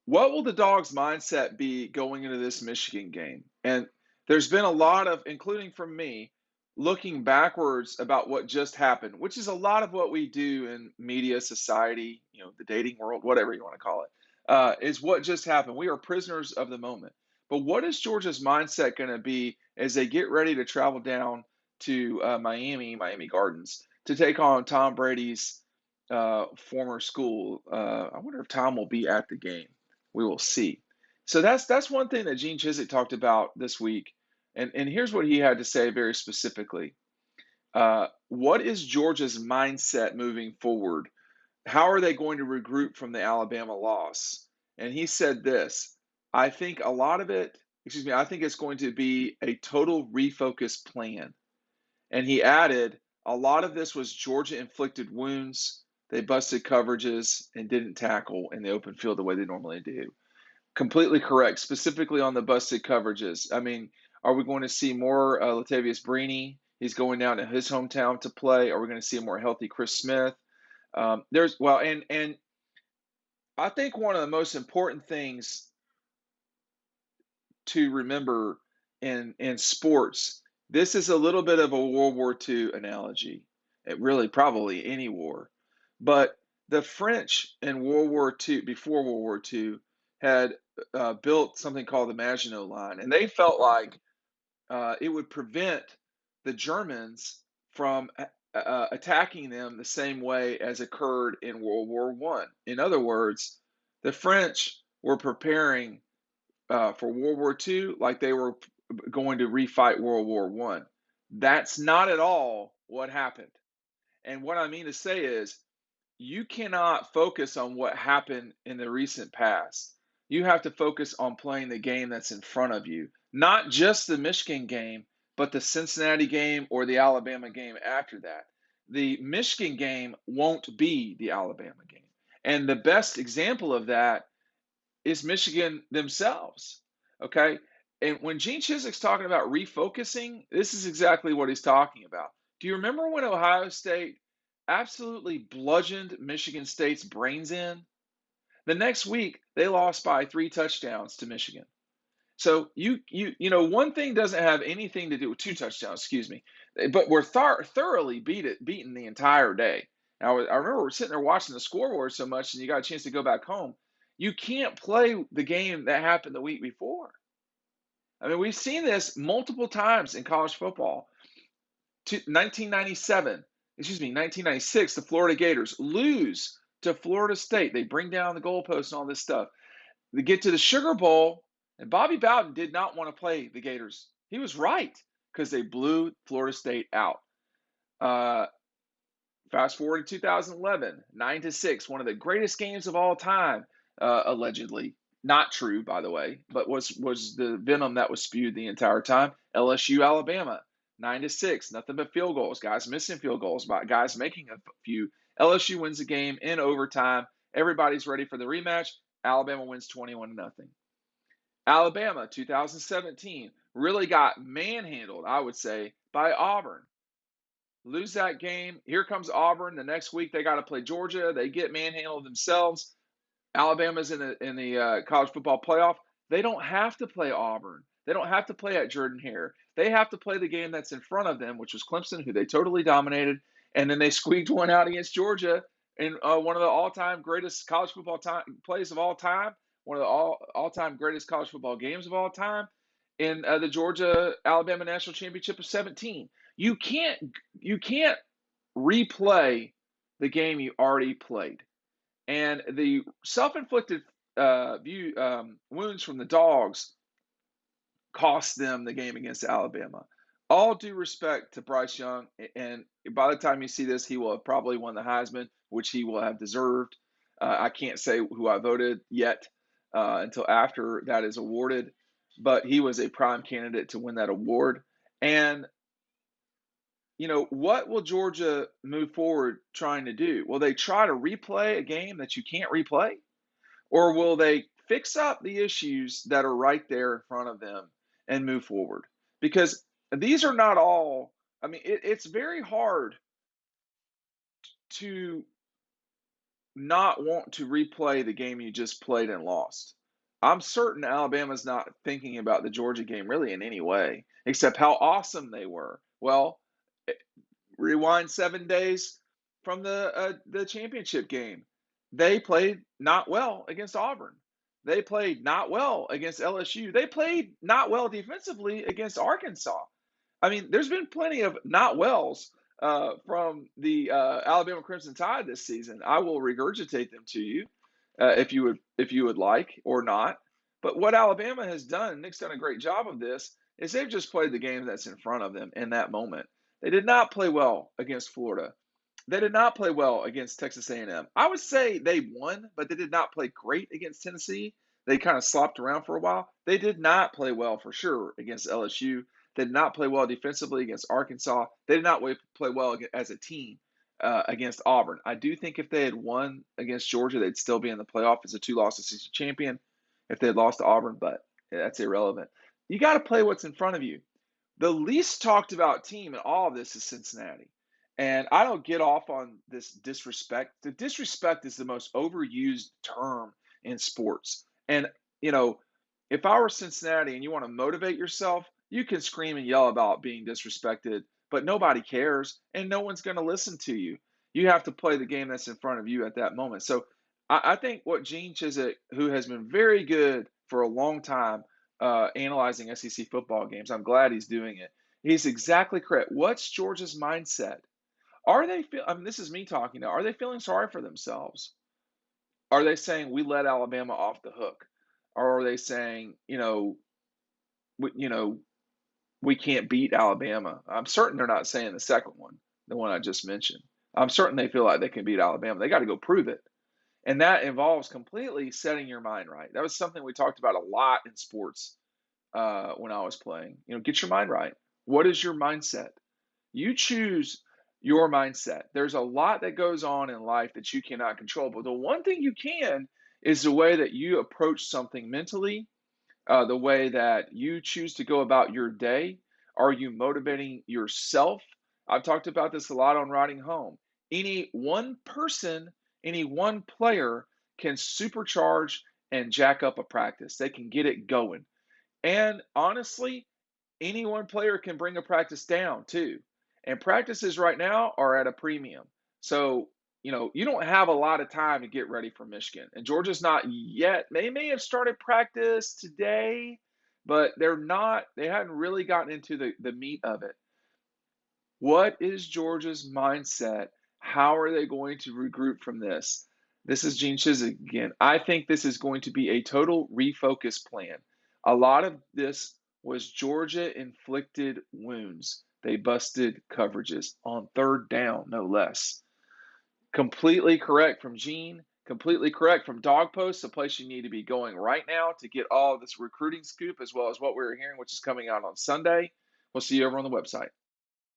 What will the Dogs' mindset be going into this Michigan game? And there's been a lot of, including from me, looking backwards about what just happened, which is a lot of what we do in media, society, the dating world, whatever you want to call it, is what just happened. We are prisoners of the moment. But what is Georgia's mindset going to be as they get ready to travel down to Miami Gardens, to take on Tom Brady's former school? I wonder if Tom will be at the game. We will see. So that's one thing that Gene Chizik talked about this week, and here's what he had to say very specifically. What is Georgia's mindset moving forward? How are they going to regroup from the Alabama loss? And he said this: I think a lot of it, excuse me, I think it's going to be a total refocus plan. And he added, a lot of this was Georgia inflicted wounds. They busted coverages and didn't tackle in the open field the way they normally do. Completely correct, specifically on the busted coverages. I mean, are we going to see more Latavius Brini? He's going down to his hometown to play. Are we going to see a more healthy Chris Smith? And I think one of the most important things to remember in sports, this is a little bit of a World War II analogy. It really probably any war, but the French in World War II, before World War II, had built something called the Maginot Line, and they felt like it would prevent the Germans from attacking them the same way as occurred in World War One. In other words, the French were preparing for World War II like they were going to refight World War One. That's not at all what happened. And what I mean to say is, you cannot focus on what happened in the recent past. You have to focus on playing the game that's in front of you, not just the Michigan game, but the Cincinnati game or the Alabama game after that. The Michigan game won't be the Alabama game. And the best example of that is Michigan themselves. Okay. And when Gene Chizik's talking about refocusing, this is exactly what he's talking about. Do you remember when Ohio State absolutely bludgeoned Michigan State's brains in? The next week, they lost by 3 touchdowns to Michigan. So one thing doesn't have anything to do with 2 touchdowns, excuse me, but we're thoroughly beaten the entire day. Now, I remember we're sitting there watching the scoreboard so much, and you got a chance to go back home. You can't play the game that happened the week before. I mean, we've seen this multiple times in college football. 1996, the Florida Gators lose to Florida State. They bring down the goalposts and all this stuff. They get to the Sugar Bowl, and Bobby Bowden did not want to play the Gators. He was right because they blew Florida State out. Fast forward to 2011, 9-6, one of the greatest games of all time, allegedly. Not true, by the way, but was the venom that was spewed the entire time. LSU, Alabama, 9-6, nothing but field goals. Guys missing field goals, guys making a few. LSU wins the game in overtime. Everybody's ready for the rematch. Alabama wins 21-0. Alabama, 2017, really got manhandled, I would say, by Auburn. Lose that game. Here comes Auburn. The next week they got to play Georgia. They get manhandled themselves. Alabama's in the college football playoff. They don't have to play Auburn. They don't have to play at Jordan-Hare. They have to play the game that's in front of them, which was Clemson, who they totally dominated, and then they squeaked one out against Georgia in one of the all-time greatest college football plays of all time, one of the all-time greatest college football games of all time, in the Georgia-Alabama National Championship of 17. You can't replay the game you already played. And the self-inflicted wounds from the Dogs cost them the game against Alabama. All due respect to Bryce Young, and by the time you see this, he will have probably won the Heisman, which he will have deserved. I can't say who I voted yet until after that is awarded, but he was a prime candidate to win that award. And what will Georgia move forward trying to do? Will they try to replay a game that you can't replay? Or will they fix up the issues that are right there in front of them and move forward? Because these are not all, I mean, it's very hard to not want to replay the game you just played and lost. I'm certain Alabama's not thinking about the Georgia game really in any way, except how awesome they were. Well, eh, rewind 7 days from the championship game. They played not well against Auburn. They played not well against LSU. They played not well defensively against Arkansas. I mean, there's been plenty of not wells from the Alabama Crimson Tide this season. I will regurgitate them to you if you would like or not. But what Alabama has done, Nick's done a great job of this, is they've just played the game that's in front of them in that moment. They did not play well against Florida. They did not play well against Texas A&M. I would say they won, but they did not play great against Tennessee. They kind of slopped around for a while. They did not play well for sure against LSU. They did not play well defensively against Arkansas. They did not play well as a team against Auburn. I do think if they had won against Georgia, they'd still be in the playoff as a two-loss SEC champion if they had lost to Auburn, but that's irrelevant. You got to play what's in front of you. The least talked about team in all of this is Cincinnati. And I don't get off on this disrespect. The disrespect is the most overused term in sports. And, you know, if I were Cincinnati and you want to motivate yourself, you can scream and yell about being disrespected, but nobody cares and no one's going to listen to you. You have to play the game that's in front of you at that moment. So I think what Gene Chizik, who has been very good for a long time analyzing SEC football games, I'm glad he's doing it. He's exactly correct. What's Georgia's mindset? Are they feel? I mean, this is me talking now. Are they feeling sorry for themselves? Are they saying we let Alabama off the hook, or are they saying, you know, we can't beat Alabama? I'm certain they're not saying the second one, the one I just mentioned. I'm certain they feel like they can beat Alabama. They got to go prove it, and that involves completely setting your mind right. That was something we talked about a lot in sports when I was playing. Get your mind right. What is your mindset? You choose your mindset. There's a lot that goes on in life that you cannot control, but the one thing you can is the way that you approach something mentally, the way that you choose to go about your day. Are you motivating yourself? I've talked about this a lot on Riding Home. Any one person, any one player can supercharge and jack up a practice. They can get it going. And honestly, any one player can bring a practice down too. And practices right now are at a premium. So, you don't have a lot of time to get ready for Michigan. And Georgia's not yet. They may have started practice today, but they hadn't really gotten into the meat of it. What is Georgia's mindset? How are they going to regroup from this? This is Gene Chizik again. I think this is going to be a total refocus plan. A lot of this was Georgia inflicted wounds. They busted coverages on third down, no less. Completely correct from Gene. Completely correct from Dawg Post, the place you need to be going right now to get all this recruiting scoop as well as what we're hearing, which is coming out on Sunday. We'll see you over on the website.